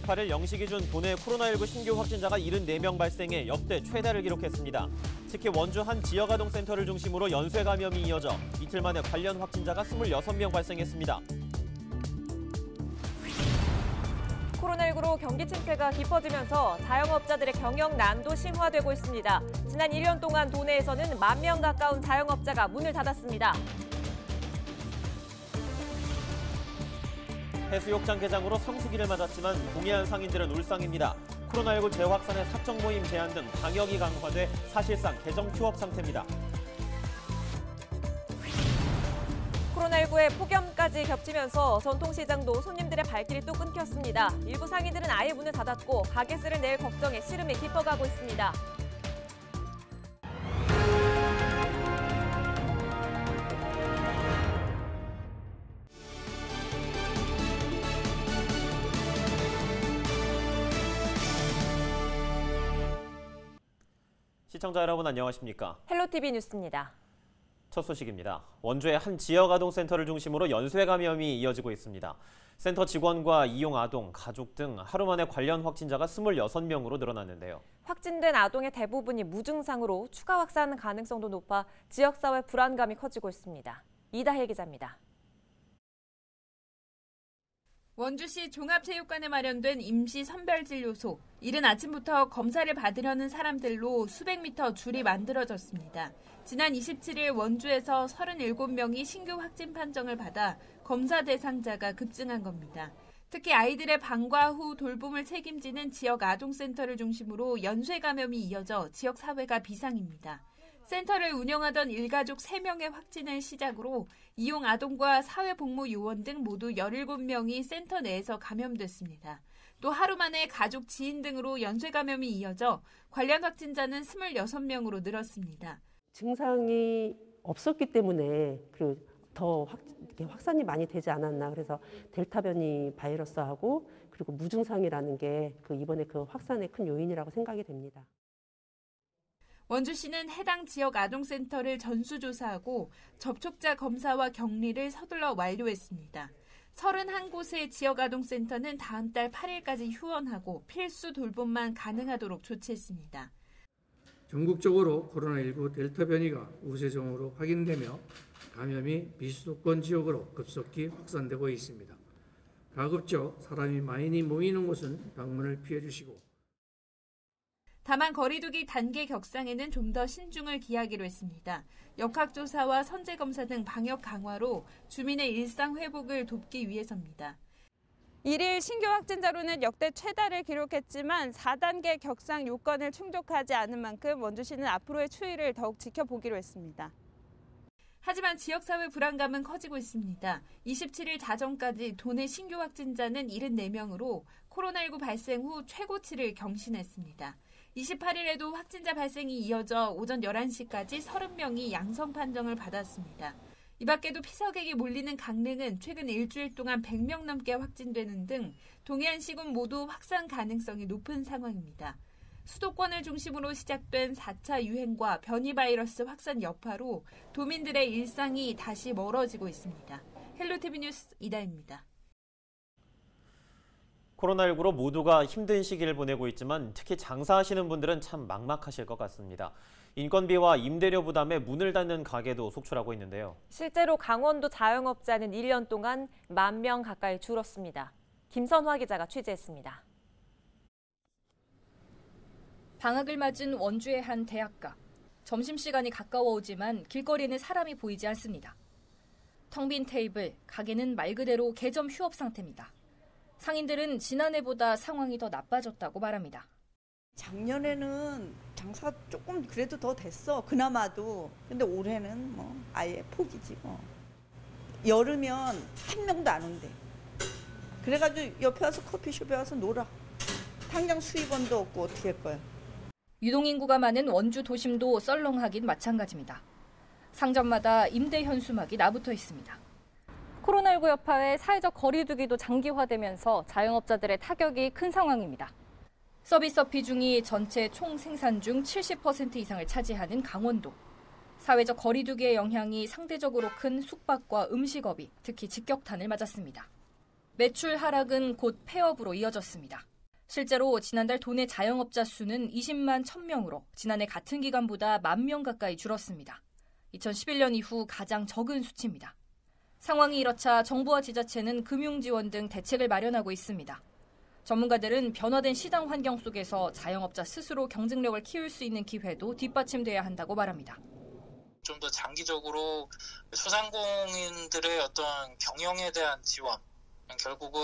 28일 0시 기준 도내 코로나19 신규 확진자가 74명 발생해 역대 최다를 기록했습니다. 특히 원주 한 지역아동센터를 중심으로 연쇄 감염이 이어져 이틀 만에 관련 확진자가 26명 발생했습니다. 코로나19로 경기 침체가 깊어지면서 자영업자들의 경영 난도 심화되고 있습니다. 지난 1년 동안 도내에서는 10,000명 가까운 자영업자가 문을 닫았습니다. 해수욕장 개장으로 성수기를 맞았지만 동해안 상인들은 울상입니다. 코로나19 재확산에 사적 모임 제한 등 방역이 강화돼 사실상 개정 휴업 상태입니다. 코로나19에 폭염까지 겹치면서 전통시장도 손님들의 발길이 또 끊겼습니다. 일부 상인들은 아예 문을 닫았고 가게세를 낼 걱정에 시름이 깊어가고 있습니다. 시청자 여러분 안녕하십니까? 헬로티비 뉴스입니다. 첫 소식입니다. 원주의 한 지역아동센터를 중심으로 연쇄 감염이 이어지고 있습니다. 센터 직원과 이용 아동, 가족 등 하루 만에 관련 확진자가 26명으로 늘어났는데요. 확진된 아동의 대부분이 무증상으로 추가 확산 가능성도 높아 지역사회 불안감이 커지고 있습니다. 이다혜 기자입니다. 원주시 종합체육관에 마련된 임시 선별진료소. 이른 아침부터 검사를 받으려는 사람들로 수백 미터 줄이 만들어졌습니다. 지난 27일 원주에서 37명이 신규 확진 판정을 받아 검사 대상자가 급증한 겁니다. 특히 아이들의 방과 후 돌봄을 책임지는 지역 아동센터를 중심으로 연쇄 감염이 이어져 지역 사회가 비상입니다. 센터를 운영하던 일가족 3명의 확진을 시작으로 이용 아동과 사회복무요원 등 모두 17명이 센터 내에서 감염됐습니다. 또 하루 만에 가족, 지인 등으로 연쇄 감염이 이어져 관련 확진자는 26명으로 늘었습니다. 증상이 없었기 때문에 더 확산이 많이 되지 않았나. 그래서 델타 변이 바이러스하고 그리고 무증상이라는 게 이번에 확산의 큰 요인이라고 생각이 됩니다. 원주시는 해당 지역 아동센터를 전수조사하고 접촉자 검사와 격리를 서둘러 완료했습니다. 31곳의 지역 아동센터는 다음 달 8일까지 휴원하고 필수 돌봄만 가능하도록 조치했습니다. 전국적으로 코로나19 델타 변이가 우세종으로 확인되며 감염이 비수도권 지역으로 급속히 확산되고 있습니다. 가급적 사람이 많이 모이는 곳은 방문을 피해 주시고 다만 거리두기 단계 격상에는 좀 더 신중을 기하기로 했습니다. 역학조사와 선제검사 등 방역 강화로 주민의 일상 회복을 돕기 위해서입니다. 1일 신규 확진자로는 역대 최다를 기록했지만 4단계 격상 요건을 충족하지 않은 만큼 원주시는 앞으로의 추이를 더욱 지켜보기로 했습니다. 하지만 지역사회 불안감은 커지고 있습니다. 27일 자정까지 도내 신규 확진자는 74명으로 코로나19 발생 후 최고치를 경신했습니다. 28일에도 확진자 발생이 이어져 오전 11시까지 30명이 양성 판정을 받았습니다. 이 밖에도 피서객이 몰리는 강릉은 최근 일주일 동안 100명 넘게 확진되는 등 동해안 시군 모두 확산 가능성이 높은 상황입니다. 수도권을 중심으로 시작된 4차 유행과 변이 바이러스 확산 여파로 도민들의 일상이 다시 멀어지고 있습니다. 헬로티비 뉴스 이다혜입니다. 코로나19로 모두가 힘든 시기를 보내고 있지만 특히 장사하시는 분들은 참 막막하실 것 같습니다. 인건비와 임대료 부담에 문을 닫는 가게도 속출하고 있는데요. 실제로 강원도 자영업자는 1년 동안 10,000명 가까이 줄었습니다. 김선화 기자가 취재했습니다. 방학을 맞은 원주의 한 대학가. 점심시간이 가까워오지만 길거리에는 사람이 보이지 않습니다. 텅 빈 테이블, 가게는 말 그대로 개점 휴업 상태입니다. 상인들은 지난해보다 상황이 더 나빠졌다고 말합니다. 작년에는 장사가 조금 그래도 더 됐어, 그나마도. 근데 올해는 아예 포기지 뭐. 여름면 한 명도 안 온대. 그래가지고 옆에 와서 커피숍에 와서 놀아. 당장 수입원도 없고 어떻게 할 거야. 유동인구가 많은 원주 도심도 썰렁하긴 마찬가지입니다. 상점마다 임대 현수막이 나붙어 있습니다. 코로나19 여파에 사회적 거리두기도 장기화되면서 자영업자들의 타격이 큰 상황입니다. 서비스 비중이 전체 총 생산 중 70% 이상을 차지하는 강원도. 사회적 거리두기의 영향이 상대적으로 큰 숙박과 음식업이 특히 직격탄을 맞았습니다. 매출 하락은 곧 폐업으로 이어졌습니다. 실제로 지난달 도내 자영업자 수는 20만 1,000명으로 지난해 같은 기간보다 10,000명 가까이 줄었습니다. 2011년 이후 가장 적은 수치입니다. 상황이 이렇자 정부와 지자체는 금융지원 등 대책을 마련하고 있습니다. 전문가들은 변화된 시장 환경 속에서 자영업자 스스로 경쟁력을 키울 수 있는 기회도 뒷받침돼야 한다고 말합니다. 좀 더 장기적으로 소상공인들의 어떤 경영에 대한 지원, 결국은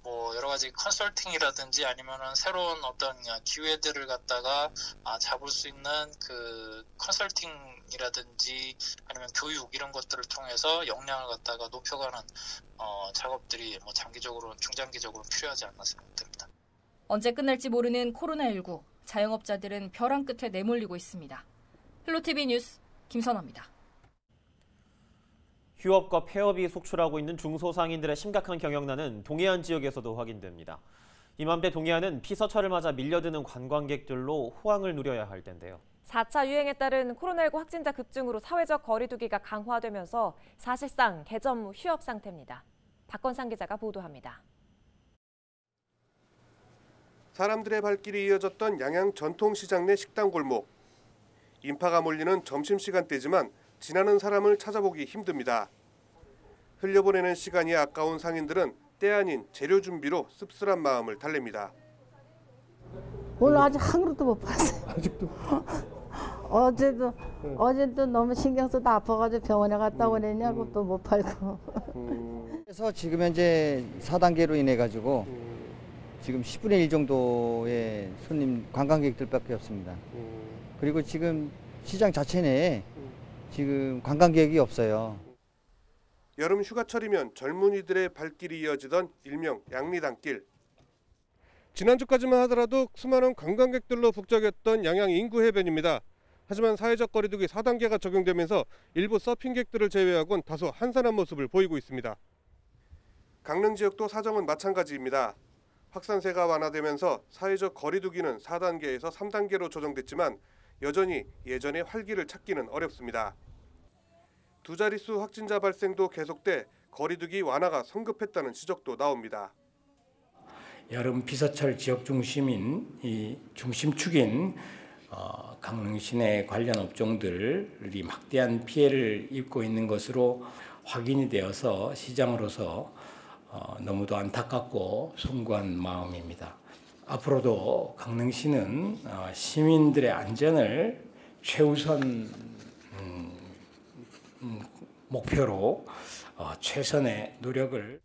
뭐 여러 가지 컨설팅이라든지 아니면은 새로운 어떤 기회들을 갖다가 잡을 수 있는 그 컨설팅이라든지 아니면 교육 이런 것들을 통해서 역량을 갖다가 높여가는 작업들이 뭐 장기적으로 중장기적으로 필요하지 않나 생각됩니다. 언제 끝날지 모르는 코로나19, 자영업자들은 벼랑 끝에 내몰리고 있습니다. 헬로티비 뉴스 김선아입니다. 휴업과 폐업이 속출하고 있는 중소상인들의 심각한 경영난은 동해안 지역에서도 확인됩니다. 이맘때 동해안은 피서철을 맞아 밀려드는 관광객들로 호황을 누려야 할 텐데요. 4차 유행에 따른 코로나19 확진자 급증으로 사회적 거리 두기가 강화되면서 사실상 개점 휴업 상태입니다. 박건상 기자가 보도합니다. 사람들의 발길이 이어졌던 양양 전통시장 내 식당 골목. 인파가 몰리는 점심시간대지만 지나는 사람을 찾아보기 힘듭니다. 흘려보내는 시간이 아까운 상인들은 때 아닌 재료 준비로 씁쓸한 마음을 달랩니다. 오늘 아직 한 그릇도 못 봤어요. 아직도? 어제도 너무 신경 써서 아파가지고 병원에 갔다 오랬냐고 또 못 팔고. 그래서 지금 현재 4단계로 인해 가지고 지금 10분의 1 정도의 손님 관광객들밖에 없습니다. 그리고 지금 시장 자체 내에 지금 관광객이 없어요. 여름 휴가철이면 젊은이들의 발길이 이어지던 일명 양리단길. 지난주까지만 하더라도 수많은 관광객들로 북적였던 양양 인구 해변입니다. 하지만 사회적 거리두기 4단계가 적용되면서 일부 서핑객들을 제외하고는 다소 한산한 모습을 보이고 있습니다. 강릉 지역도 사정은 마찬가지입니다. 확산세가 완화되면서 사회적 거리두기는 4단계에서 3단계로 조정됐지만 여전히 예전의 활기를 찾기는 어렵습니다. 두 자릿수 확진자 발생도 계속돼 거리두기 완화가 성급했다는 지적도 나옵니다. 여름 피서철 지역 중심인 이 중심축인 강릉 시내 관련 업종들이 막대한 피해를 입고 있는 것으로 확인이 되어서 시장으로서 너무도 안타깝고 송구한 마음입니다. 앞으로도 강릉시는 시민들의 안전을 최우선 목표로 최선의 노력을.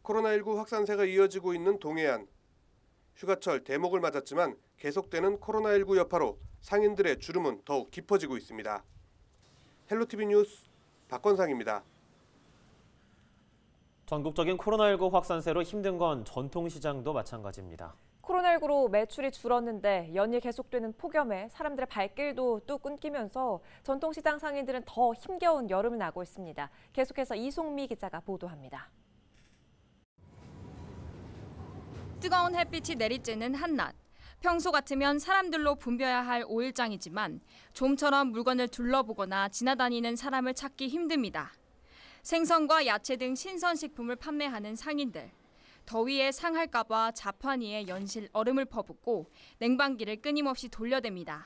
코로나19 확산세가 이어지고 있는 동해안. 휴가철 대목을 맞았지만 계속되는 코로나19 여파로 상인들의 주름은 더욱 깊어지고 있습니다. 헬로티비 뉴스 박건상입니다. 전국적인 코로나19 확산세로 힘든 건 전통시장도 마찬가지입니다. 코로나19로 매출이 줄었는데 연일 계속되는 폭염에 사람들의 발길도 뚝 끊기면서 전통시장 상인들은 더 힘겨운 여름을 나고 있습니다. 계속해서 이송미 기자가 보도합니다. 뜨거운 햇빛이 내리쬐는 한낮. 평소 같으면 사람들로 붐벼야 할 5일장이지만 좀처럼 물건을 둘러보거나 지나다니는 사람을 찾기 힘듭니다. 생선과 야채 등 신선식품을 판매하는 상인들. 더위에 상할까 봐 자판 위에 연실 얼음을 퍼붓고 냉방기를 끊임없이 돌려댑니다.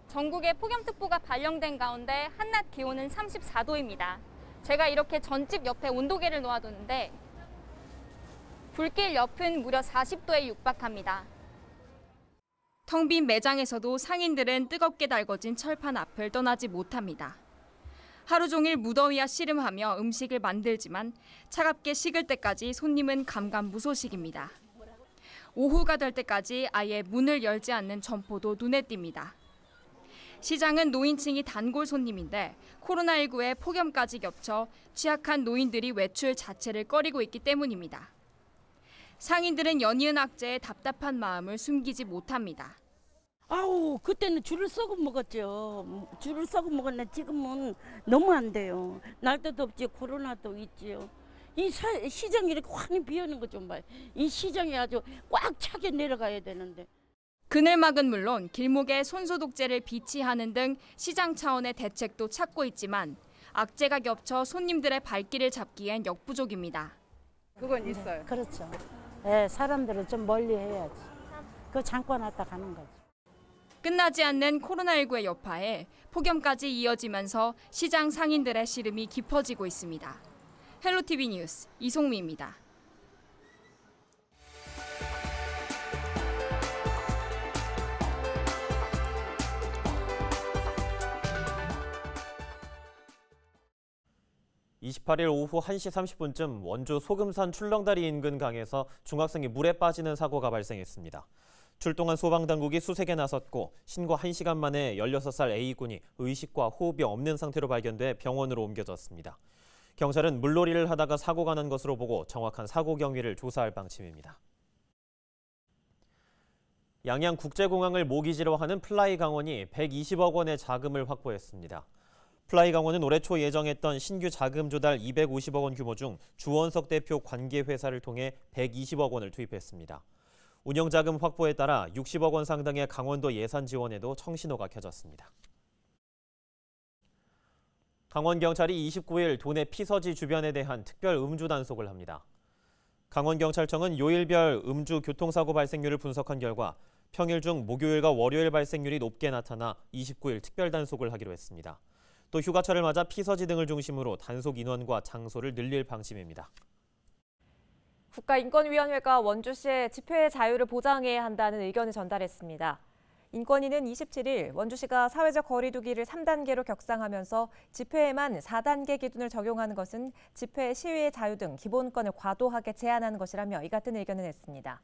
전국에 폭염특보가 발령된 가운데 한낮 기온은 34도입니다. 제가 이렇게 전집 옆에 온도계를 놓아뒀는데 불길 옆은 무려 40도에 육박합니다. 텅 빈 매장에서도 상인들은 뜨겁게 달궈진 철판 앞을 떠나지 못합니다. 하루 종일 무더위와 씨름하며 음식을 만들지만 차갑게 식을 때까지 손님은 감감무소식입니다. 오후가 될 때까지 아예 문을 열지 않는 점포도 눈에 띕니다. 시장은 노인층이 단골 손님인데 코로나19에 폭염까지 겹쳐 취약한 노인들이 외출 자체를 꺼리고 있기 때문입니다. 상인들은 연이은 악재에 답답한 마음을 숨기지 못합니다. 아우, 그때는 줄을 서고 먹었죠. 줄을 서고 먹었는데 지금은 너무 안 돼요. 날도 덥지, 코로나도 있지요. 이 시장이 이렇게 환히 비어있는 것 좀 봐요. 이 시장이 아주 꽉 차게 내려가야 되는데. 그늘막은 물론 길목에 손소독제를 비치하는 등 시장 차원의 대책도 찾고 있지만 악재가 겹쳐 손님들의 발길을 잡기엔 역부족입니다. 그건 있어요. 그렇죠. 사람들은 좀 멀리 해야지. 그 잠깐 왔다 가는 거지. 끝나지 않는 코로나19의 여파에 폭염까지 이어지면서 시장 상인들의 시름이 깊어지고 있습니다. 헬로티비 뉴스 이송미입니다. (28일) 오후 1시 30분쯤 원주 소금산 출렁다리 인근 강에서 중학생이 물에 빠지는 사고가 발생했습니다. 출동한 소방당국이 수색에 나섰고 신고 1시간 만에 16살 A군이 의식과 호흡이 없는 상태로 발견돼 병원으로 옮겨졌습니다. 경찰은 물놀이를 하다가 사고가 난 것으로 보고 정확한 사고 경위를 조사할 방침입니다. 양양국제공항을 모기지로 하는 플라이강원이 120억 원의 자금을 확보했습니다. 플라이강원은 올해 초 예정했던 신규 자금 조달 250억 원 규모 중 주원석 대표 관계회사를 통해 120억 원을 투입했습니다. 운영자금 확보에 따라 60억 원 상당의 강원도 예산 지원에도 청신호가 켜졌습니다. 강원경찰이 29일 도내 피서지 주변에 대한 특별 음주 단속을 합니다. 강원경찰청은 요일별 음주 교통사고 발생률을 분석한 결과 평일 중 목요일과 월요일 발생률이 높게 나타나 29일 특별 단속을 하기로 했습니다. 또 휴가철을 맞아 피서지 등을 중심으로 단속 인원과 장소를 늘릴 방침입니다. 국가인권위원회가 원주시의 집회의 자유를 보장해야 한다는 의견을 전달했습니다. 인권위는 27일 원주시가 사회적 거리 두기를 3단계로 격상하면서 집회에만 4단계 기준을 적용하는 것은 집회, 시위의 자유 등 기본권을 과도하게 제한하는 것이라며 이 같은 의견을 냈습니다.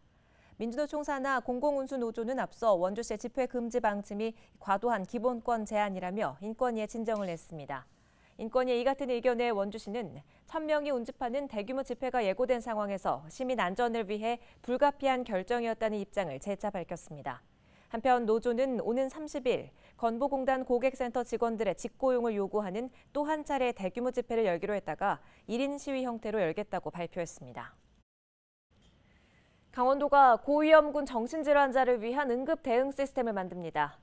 민주노총사나 공공운수노조는 앞서 원주시의 집회 금지 방침이 과도한 기본권 제한이라며 인권위에 진정을 냈습니다. 인권위의 이 같은 의견에 원주시는 1000명이 운집하는 대규모 집회가 예고된 상황에서 시민 안전을 위해 불가피한 결정이었다는 입장을 재차 밝혔습니다. 한편 노조는 오는 30일 건보공단 고객센터 직원들의 직고용을 요구하는 또 한 차례 대규모 집회를 열기로 했다가 1인 시위 형태로 열겠다고 발표했습니다. 강원도가 고위험군 정신질환자를 위한 응급 대응 시스템을 만듭니다.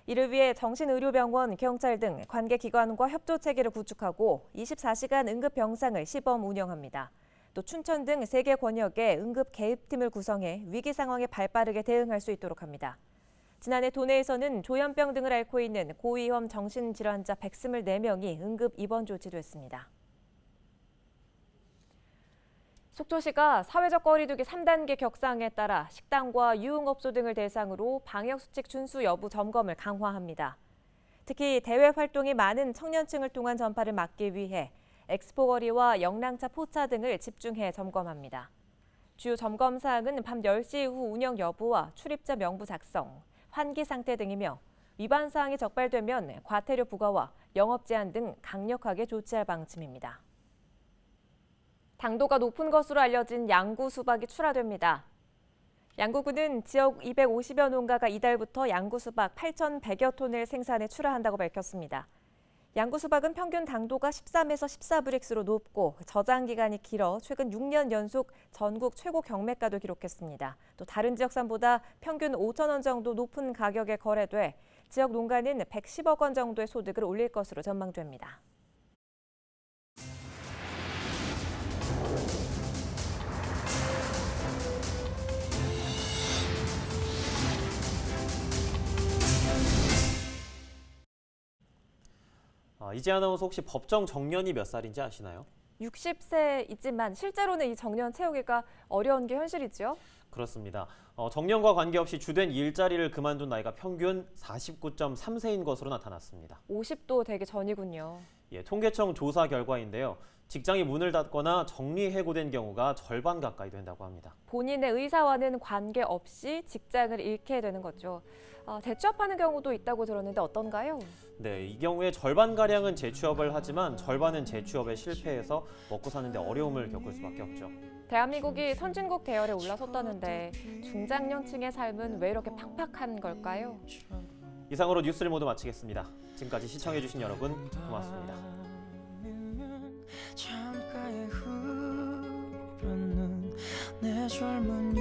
이를 위해 정신의료병원, 경찰 등 관계기관과 협조체계를 구축하고 24시간 응급병상을 시범 운영합니다. 또 춘천 등 3개 권역에 응급 개입팀을 구성해 위기 상황에 발빠르게 대응할 수 있도록 합니다. 지난해 도내에서는 조현병 등을 앓고 있는 고위험 정신질환자 124명이 응급 입원 조치됐습니다. 속초시가 사회적 거리두기 3단계 격상에 따라 식당과 유흥업소 등을 대상으로 방역수칙 준수 여부 점검을 강화합니다. 특히 대외 활동이 많은 청년층을 통한 전파를 막기 위해 엑스포거리와 영랑차 포차 등을 집중해 점검합니다. 주요 점검 사항은 밤 10시 이후 운영 여부와 출입자 명부 작성, 환기 상태 등이며 위반 사항이 적발되면 과태료 부과와 영업 제한 등 강력하게 조치할 방침입니다. 당도가 높은 것으로 알려진 양구 수박이 출하됩니다. 양구군은 지역 250여 농가가 이달부터 양구 수박 8,100여 톤을 생산해 출하한다고 밝혔습니다. 양구 수박은 평균 당도가 13에서 14브릭스로 높고 저장 기간이 길어 최근 6년 연속 전국 최고 경매가도 기록했습니다. 또 다른 지역산보다 평균 5천 원 정도 높은 가격에 거래돼 지역 농가는 110억 원 정도의 소득을 올릴 것으로 전망됩니다. 이재 아나운서 혹시 법정 정년이 몇 살인지 아시나요? 60세이지만 실제로는 이 정년 채우기가 어려운 게 현실이죠. 그렇습니다. 정년과 관계없이 주된 일자리를 그만둔 나이가 평균 49.3세인 것으로 나타났습니다. 50도 되기 전이군요. 예, 통계청 조사 결과인데요. 직장이 문을 닫거나 정리해고된 경우가 절반 가까이 된다고 합니다. 본인의 의사와는 관계없이 직장을 잃게 되는 거죠. 재취업하는 경우도 있다고 들었는데 어떤가요? 네, 이 경우에 절반가량은 재취업을 하지만 절반은 재취업에 실패해서 먹고 사는 데 어려움을 겪을 수밖에 없죠. 대한민국이 선진국 대열에 올라섰다는데 중장년층의 삶은 왜 이렇게 팍팍한 걸까요? 이상으로 뉴스를 모두 마치겠습니다. 지금까지 시청해주신 여러분 고맙습니다. 창가에 흐르는 내 젊은